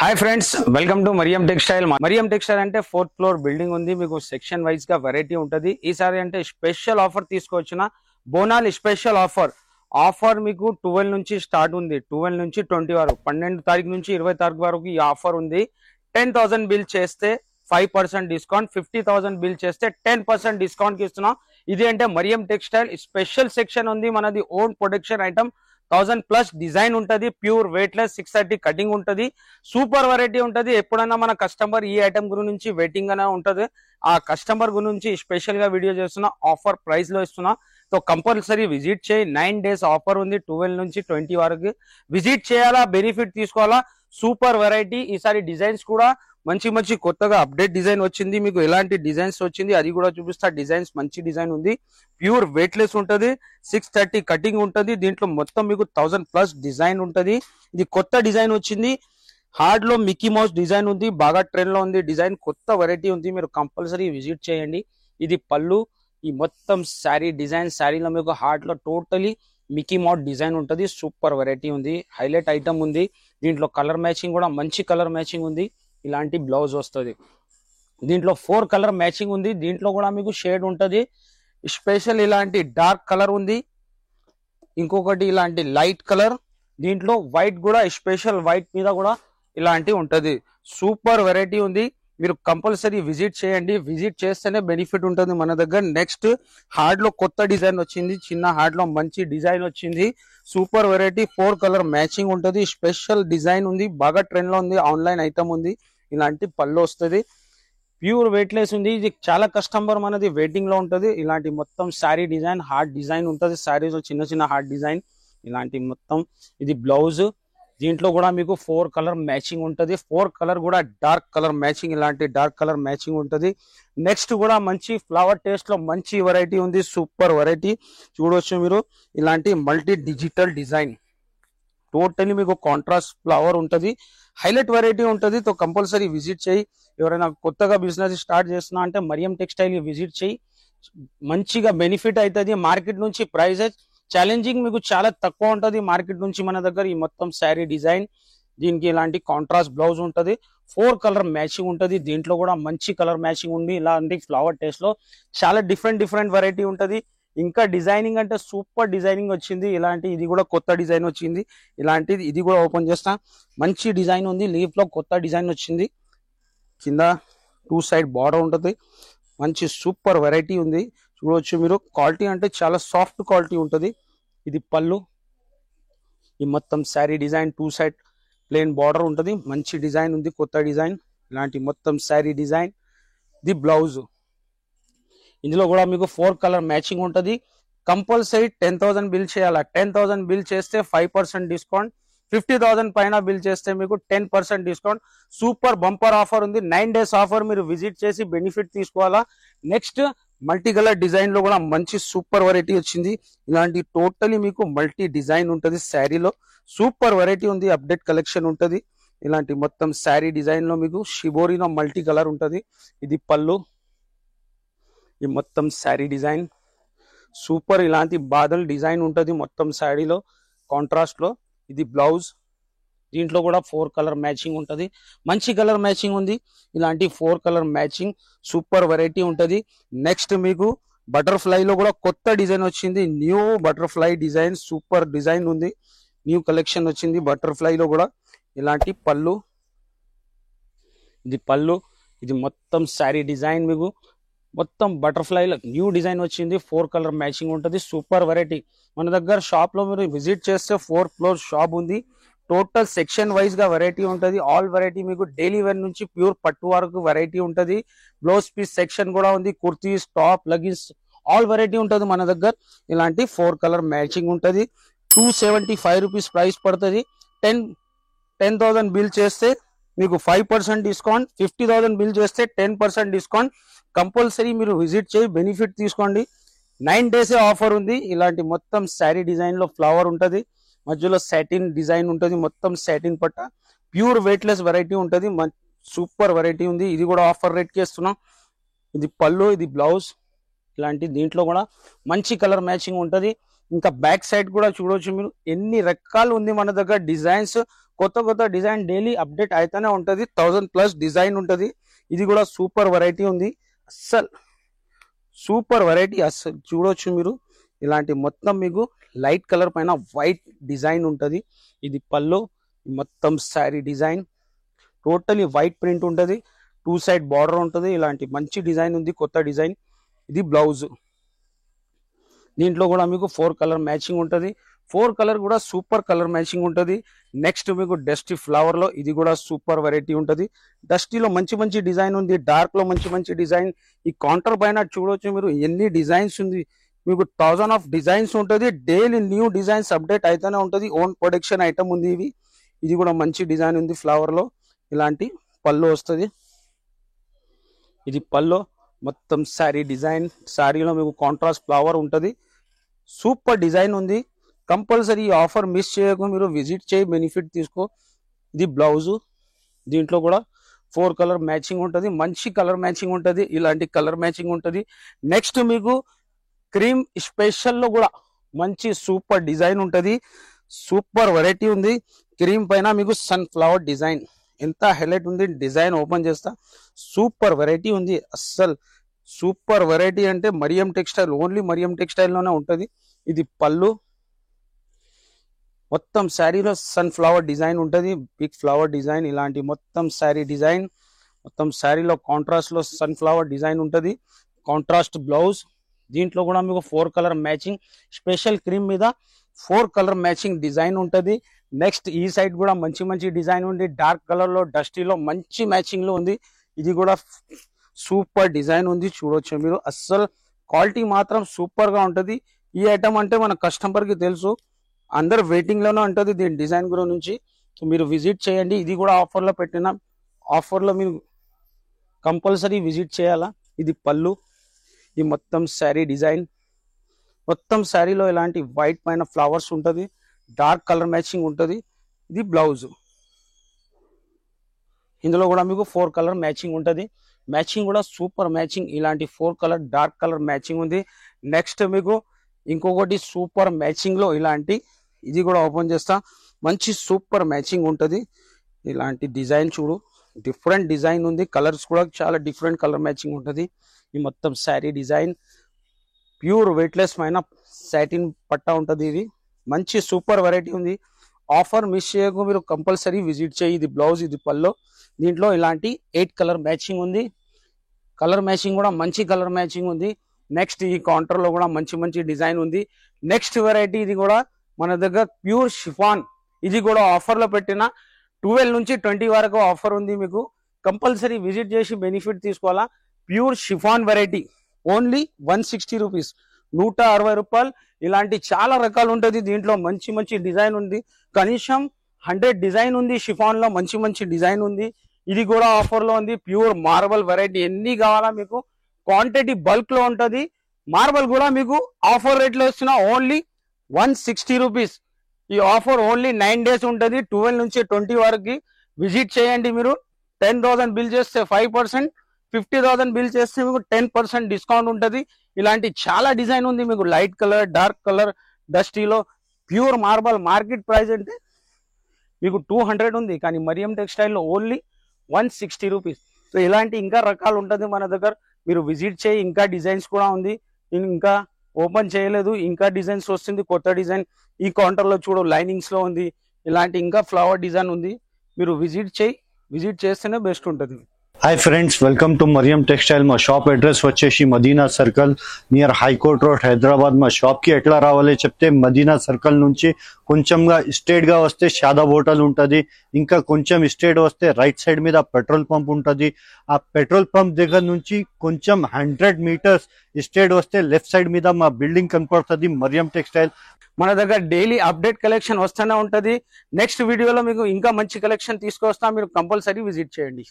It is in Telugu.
Hi friends, welcome to Mariam textile. Mariyam textile అంటే 4th ఫ్లోర్ బిల్డింగ్ ఉంది. మీకు సెక్షన్ వైజ్ గా వెరైటీ ఉంటది. ఈసారి అంటే స్పెషల్ ఆఫర్ తీసుకొచ్చిన బోనాల్ స్పెషల్ ఆఫర్ మీకు 12 నుంచి స్టార్ట్ ఉంది. 12 నుంచి 20 వరకు, 12 తారీఖు నుంచి 20 తారీఖు వరకు ఈ ఆఫర్ ఉంది. 10,000 బిల్ చేస్తే 5% డిస్కౌంట్, 50,000 బిల్ చేస్తే 10% డిస్కౌంట్ కి ఇస్తున్నాం. ఇది అంటే మరియం టెక్స్టైల్ స్పెషల్ సెక్షన్ ఉంది. మనది ఓన్ ప్రొడక్షన్ ఐటమ్. 1000+ డిజైన్ ఉంటది. ప్యూర్ వెయిట్లెస్ 630 కటింగ్ ఉంటది. సూపర్ వెరైటీ ఉంటది. ఎప్పుడైనా మన కస్టమర్ ఈ ఐటమ్ గురించి వెయిటింగ్ అనే ఉంటది. ఆ కస్టమర్ గురించి స్పెషల్ గా వీడియో చేస్తున్నా. ఆఫర్ ప్రైస్ లో ఇస్తున్నా. సో కంపల్సరీ విజిట్ చేయి. 9 days ఆఫర్ ఉంది. 12 నుంచి 20 వరకు విజిట్ చేయాలా, బెనిఫిట్ తీసుకోవాలా. Super variety. ఈసారి డిజైన్స్ కూడా మంచి మంచి కొత్తగా అప్డేట్ డిజైన్ వచ్చింది. మీకు ఎలాంటి డిజైన్స్ వచ్చింది అది కూడా చూపిస్తా. డిజైన్స్ మంచి డిజైన్ ఉంది. ప్యూర్ వెయిట్లెస్ ఉంటది. 630 కటింగ్ ఉంటది. దీంట్లో మొత్తం మీకు 1000+ డిజైన్ ఉంటది. ఇది కొత్త డిజైన్ వచ్చింది. హార్డ్ లో మిక్కీ మౌస్ డిజైన్ ఉంది. బాగా ట్రెండ్ లో ఉంది డిజైన్. కొత్త వెరైటీ ఉంది. మీరు కంపల్సరీ విజిట్ చేయండి. ఇది పళ్ళు. ఈ మొత్తం శారీ డిజైన్. శారీలో మీకు హార్డ్ లో టోటలీ మిక్కీ మౌస్ డిజైన్ ఉంటది. సూపర్ వెరైటీ ఉంది. హైలైట్ ఐటమ్ ఉంది. దీంట్లో కలర్ మ్యాచింగ్ కూడా మంచి కలర్ మ్యాచింగ్ ఉంది. ఇలాంటి బ్లౌజ్ వస్తుంది. దీంట్లో 4 కలర్ మ్యాచింగ్ ఉంది. దీంట్లో కూడా మీకు షేడ్ ఉంటది. స్పెషల్ ఇలాంటి డార్క్ కలర్ ఉంది. ఇంకొకటి ఇలాంటి లైట్ కలర్. దీంట్లో వైట్ కూడా స్పెషల్ వైట్ మీద కూడా ఇలాంటి ఉంటది. సూపర్ వెరైటీ ఉంది. మీరు కంపల్సరీ విజిట్ చేయండి. విజిట్ చేస్తేనే బెనిఫిట్ ఉంటుంది మన దగ్గర. నెక్స్ట్ హార్డ్ లో కొత్త డిజైన్ వచ్చింది. చిన్న హార్డ్ లో మంచి డిజైన్ వచ్చింది. Super variety. 4 కలర్ మ్యాచింగ్ ఉంటది. స్పెషల్ డిజైన్ ఉంది. బాగా ట్రెండ్ లో ఉంది. ఆన్లైన్ ఐటమ్ ఉంది. ఇలాంటి పళ్ళు వస్తుంది. ప్యూర్ వెయిట్లెస్ ఉంది. ఇది చాలా కస్టమర్ మనది వెయిటింగ్ లో ఉంటది. ఇలాంటి మొత్తం శారీ డిజైన్ హార్డ్ డిజైన్ ఉంటది. శారీస్ చిన్న చిన్న హార్డ్ డిజైన్ ఇలాంటి మొత్తం. ఇది బ్లౌజ్. దీంట్లో కూడా మీకు 4 కలర్ మ్యాచింగ్ ఉంటది. 4 కలర్ కూడా డార్క్ కలర్ మ్యాచింగ్. ఇలాంటి డార్క్ కలర్ మ్యాచింగ్ ఉంటది. నెక్స్ట్ కూడా మంచి ఫ్లవర్ టేస్ట్ లో మంచి వెరైటీ ఉంది. సూపర్ వెరైటీ చూడవచ్చు మీరు. ఇలాంటి మల్టీ డిజిటల్ డిజైన్. టోటలీ మీకు కాంట్రాస్ట్ ఫ్లవర్ ఉంటది. హైలైట్ వెరైటీ ఉంటది. తో కంపల్సరీ విజిట్ చేయి. ఎవరైనా కొత్తగా బిజినెస్ స్టార్ట్ చేస్తున్నా అంటే మరియం టెక్స్టైల్ విజిట్ చేయి. మంచిగా బెనిఫిట్ అవుతుంది. మార్కెట్ నుంచి ప్రైజెస్ ఛాలెంజింగ్ మీకు చాలా తక్కువ ఉంటది. మార్కెట్ నుంచి మన దగ్గర ఈ మొత్తం శారీ డిజైన్. దీనికి ఇలాంటి కాంట్రాస్ట్ బ్లౌజ్ ఉంటది. 4 కలర్ మ్యాచింగ్ ఉంటది. దీంట్లో కూడా మంచి కలర్ మ్యాచింగ్ ఉంది. ఇలాంటి ఫ్లవర్ టేస్ట్ లో చాలా డిఫరెంట్ వెరైటీ ఉంటది. ఇంకా డిజైనింగ్ అంటే సూపర్ డిజైనింగ్ వచ్చింది. ఇలాంటి ఇది కూడా కొత్త డిజైన్ వచ్చింది. ఇలాంటిది ఇది కూడా ఓపెన్ చేస్తా. మంచి డిజైన్ ఉంది. లీఫ్ లో కొత్త డిజైన్ వచ్చింది. కింద 2 సైడ్ బార్డర్ ఉంటది. మంచి సూపర్ వెరైటీ ఉంది. చూడవచ్చు మీరు. క్వాలిటీ అంటే చాలా సాఫ్ట్ క్వాలిటీ ఉంటది. ఇది పళ్ళు. ఈ మొత్తం sari design 2 side plain border ఉంటది. మంచి డిజైన్ ఉంది. కొత్త డిజైన్. ఇలాంటి మొత్తం శారీ డిజైన్. ఇది బ్లౌజ్. ఇందులో కూడా మీకు 4 కలర్ మ్యాచింగ్ ఉంటది. కంపల్సరీ 10,000 బిల్ చేయాలా. 10,000 బిల్ చేస్తే 5% డిస్కౌంట్. 50,000 పైన బిల్ చేస్తే మీకు 10% డిస్కౌంట్. సూపర్ బంపర్ ఆఫర్ ఉంది. 9 days ఆఫర్. మీరు విజిట్ చేసి బెనిఫిట్ తీసుకోవాలా. నెక్స్ట్ మల్టీ కలర్ డిజైన్ లో కూడా మంచి సూపర్ వెరైటీ వచ్చింది. ఇలాంటి టోటలీ మీకు మల్టీ డిజైన్ ఉంటది. శారీలో సూపర్ వెరైటీ ఉంది. అప్డేట్ కలెక్షన్ ఉంటది. ఇలాంటి మొత్తం శారీ డిజైన్ లో మీకు షిబోరినో మల్టీ కలర్ ఉంటది. ఇది పళ్ళు. ఈ మొత్తం శారీ డిజైన్ సూపర్. ఇలాంటి బాదల్ డిజైన్ ఉంటది మొత్తం శారీలో కాంట్రాస్ట్ లో. ఇది బ్లౌజ్. దీంట్లో కూడా 4 కలర్ మ్యాచింగ్ ఉంటది. మంచి కలర్ మ్యాచింగ్ ఉంది. ఇలాంటి 4 కలర్ మ్యాచింగ్ సూపర్ వెరైటీ ఉంటది. నెక్స్ట్ మీకు బటర్ఫ్లై లో కూడా కొత్త డిజైన్ వచ్చింది. New butterfly design. Super design ఉంది. న్యూ కలెక్షన్ వచ్చింది బటర్ఫ్లై లో కూడా. ఇలాంటి పళ్ళు. ఇది పళ్ళు. ఇది మొత్తం శారీ డిజైన్. మీకు మొత్తం బటర్ఫ్లై న్యూ డిజైన్ వచ్చింది. 4 కలర్ మ్యాచింగ్ ఉంటది. Super variety. మన దగ్గర షాప్ లో మీరు విజిట్ చేస్తే 4 ఫ్లోర్ షాప్ ఉంది. టోటల్ సెక్షన్ వైజ్ గా వెరైటీ ఉంటది. ఆల్ వెరైటీ మీకు డైలీ వేర్ నుంచి ప్యూర్ పట్టు వరకు వెరైటీ ఉంటది. బ్లౌజ్ పీస్ సెక్షన్ కూడా ఉంది. Kurtis, top, leggings all variety ఉంటది మన దగ్గర. ఇలాంటి 4 కలర్ మ్యాచింగ్ ఉంటది. 275 రూపీస్ ప్రైస్ పడుతుంది. 10,000 బిల్ చేస్తే మీకు 5% డిస్కౌంట్. 50,000 బిల్ చేస్తే 10% డిస్కౌంట్. కంపల్సరీ మీరు విజిట్ చేయి బెనిఫిట్ తీసుకోండి. 9 days ఆఫర్ ఉంది. ఇలాంటి మొత్తం శారీ డిజైన్ లో ఫ్లవర్ ఉంటది. మధ్యలో సాటిన్ డిజైన్ ఉంటది. మొత్తం సాటిన్ పట్ట. ప్యూర్ వెయిట్లెస్ వెరైటీ ఉంటది. సూపర్ వెరైటీ ఉంది. ఇది కూడా ఆఫర్ రేట్ కి ఇస్తున్నాం. ఇది పళ్ళు. ఇది బ్లౌజ్. ఇలాంటి దీంట్లో కూడా మంచి కలర్ మ్యాచింగ్ ఉంటది. ఇంకా బ్యాక్ సైడ్ కూడా చూడొచ్చు మీరు, ఎన్ని రకాలు ఉంది మన దగ్గర డిజైన్స్. కొత్త కొత్త డిజైన్ డైలీ అప్డేట్ అయితేనే ఉంటది. 1000+ డిజైన్ ఉంటది. ఇది కూడా సూపర్ వెరైటీ ఉంది, అస్సలు సూపర్ వెరైటీ. అస్సలు చూడొచ్చు మీరు, ఇలాంటి మొత్తం మీకు లైట్ కలర్ పైన వైట్ డిజైన్ ఉంటది. ఇది పల్లో, మొత్తం sari design totally white print ఉంటది. 2 సైడ్ బార్డర్ ఉంటది. ఇలాంటి మంచి డిజైన్ ఉంది, కొత్త డిజైన్. ఇది బ్లౌజ్. దీంట్లో కూడా మీకు 4 కలర్ మ్యాచింగ్ ఉంటది. 4 కలర్ కూడా సూపర్ కలర్ మ్యాచింగ్ ఉంటది. నెక్స్ట్ మీకు డస్టీ ఫ్లవర్ లో, ఇది కూడా సూపర్ వెరైటీ ఉంటది. డస్టీలో మంచి మంచి డిజైన్ ఉంది, డార్క్ లో మంచి మంచి డిజైన్. ఈ కౌంటర్ పైన చూడొచ్చు మీరు, ఎన్ని డిజైన్స్ ఉంది. మీకు 1000 ఆఫ్ డిజైన్స్ ఉంటది. డైలీ న్యూ డిజైన్స్ అప్డేట్ అయితేనే ఉంటది. ఓన్ ప్రొడక్షన్ ఐటమ్ ఉంది ఇవి. ఇది కూడా మంచి డిజైన్ ఉంది ఫ్లవర్ లో. ఇలాంటి పళ్ళు వస్తుంది. ఇది పల్లో, మొత్తం శారీ డిజైన్. శారీలో మీకు కాంట్రాస్ట్ ఫ్లవర్ ఉంటది. సూపర్ డిజైన్ ఉంది. కంపల్సరీ ఈ ఆఫర్ మిస్ చేయకు, మీరు విజిట్ చేయి, బెనిఫిట్ తీసుకో. ఇది బ్లౌజు. దీంట్లో కూడా 4 కలర్ మ్యాచింగ్ ఉంటది. మంచి కలర్ మ్యాచింగ్ ఉంటది. ఇలాంటి కలర్ మ్యాచింగ్ ఉంటది. నెక్స్ట్ మీకు క్రీమ్ స్పెషల్ లో కూడా మంచి సూపర్ డిజైన్ ఉంటది. సూపర్ వెరైటీ ఉంది. క్రీమ్ పైన మీకు సన్ ఫ్లవర్ డిజైన్, ఎంత హైలైట్ ఉంది. డిజైన్ ఓపెన్ చేస్తా, సూపర్ వెరైటీ ఉంది. అస్సలు సూపర్ వెరైటీ అంటే Mariam textile, only Mariam textile లోనే ఉంటది. ఇది పళ్ళు, మొత్తం శారీలో సన్ ఫ్లవర్ డిజైన్ ఉంటది. బిగ్ ఫ్లవర్ డిజైన్, ఇలాంటి మొత్తం శారీ డిజైన్. మొత్తం శారీలో కాంట్రాస్ట్ లో సన్ ఫ్లవర్ డిజైన్ ఉంటది. Contrast blouse. దీంట్లో కూడా మీకు 4 కలర్ మ్యాచింగ్, స్పెషల్ క్రీమ్ మీద 4 కలర్ మ్యాచింగ్ డిజైన్ ఉంటది. నెక్స్ట్ ఈ సైడ్ కూడా మంచి మంచి డిజైన్ ఉంది. డార్క్ కలర్ లో, డస్టీలో మంచి మ్యాచింగ్ లో ఉంది. ఇది కూడా సూపర్ డిజైన్ ఉంది. చూడొచ్చు మీరు, అస్సలు క్వాలిటీ మాత్రం సూపర్ గా ఉంటది. ఈ ఐటమ్ అంటే మన కస్టమర్ కి తెలుసు, అందరు వెయిటింగ్ లోనే ఉంటది దీని డిజైన్ గురించి. మీరు విజిట్ చేయండి. ఇది కూడా ఆఫర్ లో పెట్టిన, ఆఫర్ లో మీరు కంపల్సరీ విజిట్ చేయాలా. ఇది పళ్ళు. ఈ మొత్తం శారీ డిజైన్, మొత్తం శారీలో ఇలాంటి వైట్ పైన ఫ్లవర్స్ ఉంటది. డార్క్ కలర్ మ్యాచింగ్ ఉంటది. ఇది బ్లౌజ్. ఇందులో కూడా మీకు 4 కలర్ మ్యాచింగ్ ఉంటది. మ్యాచింగ్ కూడా సూపర్ మ్యాచింగ్. ఇలాంటి 4 కలర్ డార్క్ కలర్ మ్యాచింగ్ ఉంది. నెక్స్ట్ మీకు ఇంకొకటి సూపర్ మ్యాచింగ్ లో ఇలాంటి, ఇది కూడా ఓపెన్ చేస్తా, మంచి సూపర్ మ్యాచింగ్ ఉంటది. ఇలాంటి డిజైన్ చూడు, డిఫరెంట్ డిజైన్ ఉంది. కలర్స్ కూడా చాలా డిఫరెంట్ కలర్ మ్యాచింగ్ ఉంటది. ఈ మొత్తం శారీ డిజైన్ ప్యూర్ వెయిట్లెస్ పైన సాటిన్ పట్టా ఉంటది. ఇది మంచి సూపర్ వెరైటీ ఉంది. ఆఫర్ మిస్ చేయకు, మీరు కంపల్సరీ విజిట్ చేయి. ఇది బ్లౌజ్, ఇది పల్లో. దీంట్లో ఇలాంటి 8 కలర్ మ్యాచింగ్ ఉంది. కలర్ మ్యాచింగ్ కూడా మంచి కలర్ మ్యాచింగ్ ఉంది. నెక్స్ట్ ఈ కౌంటర్ లో కూడా మంచి మంచి డిజైన్ ఉంది. నెక్స్ట్ వెరైటీ ఇది కూడా మన దగ్గర ప్యూర్ షిఫాన్. ఇది కూడా ఆఫర్ లో పెట్టిన 12 నుంచి 20 వరకు ఆఫర్ ఉంది. మీకు కంపల్సరీ విజిట్ చేసి బెనిఫిట్ తీసుకోవాలా. Pure chiffon variety only 160 rupees, 160 రూపాయలు. ఇలాంటి చాలా రకాలు ఉంటది. దీంట్లో మంచి మంచి డిజైన్ ఉంది. కనీసం 100 డిజైన్ ఉంది. షిఫాన్ లో మంచి మంచి డిజైన్ ఉంది. ఇది కూడా ఆఫర్ లో ఉంది. Pure marble variety. ఎన్ని కావాలా మీకు, క్వాంటిటీ బల్క్ లో ఉంటది. మార్బల్ కూడా మీకు ఆఫర్ రేట్ లో వస్తున్నా ఓన్లీ 160 రూపీస్. ఈ ఆఫర్ ఓన్లీ 9 డేస్ ఉంటది. 12 నుంచి 20 వరకు విజిట్ చేయండి. మీరు 10,000 బిల్ చేస్తే 5%, 50,000 బిల్ చేస్తే మీకు 10% డిస్కౌంట్ ఉంటది. ఇలాంటి చాలా డిజైన్ ఉంది. మీకు లైట్ కలర్, డార్క్ కలర్, డస్టీలో ప్యూర్ మార్బల్. మార్కెట్ ప్రైస్ అంటే మీకు 200 ఉంది, కానీ మరియం టెక్స్టైల్లో ఓన్లీ 160 రూపీస్. సో ఇలాంటి ఇంకా రకాలు ఉంటుంది మన దగ్గర. మీరు విజిట్ చేయి. ఇంకా డిజైన్స్ కూడా ఉంది. నేను ఇంకా ఓపెన్ చేయలేదు, ఇంకా డిజైన్స్ వస్తుంది, కొత్త డిజైన్. ఈ కౌంటర్ లో చూడు, లైనింగ్స్ లో ఉంది. ఇలాంటి ఇంకా ఫ్లవర్ డిజైన్ ఉంది. మీరు విజిట్ చేయి. విజిట్ చేస్తేనే బెస్ట్ ఉంటుంది. Hi friends, welcome to Mariam textile. మా షాప్ అడ్రస్ వచ్చేసి Madina circle near high court road, Hyderabad. మా షాప్కి ఎట్లా రావాలి చెప్తే, మదీనా సర్కిల్ నుంచి కొంచెంగా స్ట్రేట్గా వస్తే షాదాబ్ హోటల్ ఉంటుంది. ఇంకా కొంచెం స్ట్రేట్ వస్తే రైట్ సైడ్ మీద పెట్రోల్ పంప్ ఉంటుంది. ఆ పెట్రోల్ పంప్ దగ్గర నుంచి కొంచెం 100 మీటర్స్ స్ట్రేట్ వస్తే లెఫ్ట్ సైడ్ మీద మా బిల్డింగ్ కనపడుతుంది, మరియం టెక్స్టైల్. మన దగ్గర డైలీ అప్డేట్ కలెక్షన్ వస్తూనే ఉంటది. నెక్స్ట్ వీడియోలో మీకు ఇంకా మంచి కలెక్షన్ తీసుకొస్తా. మీరు కంపల్సరీ విజిట్ చేయండి.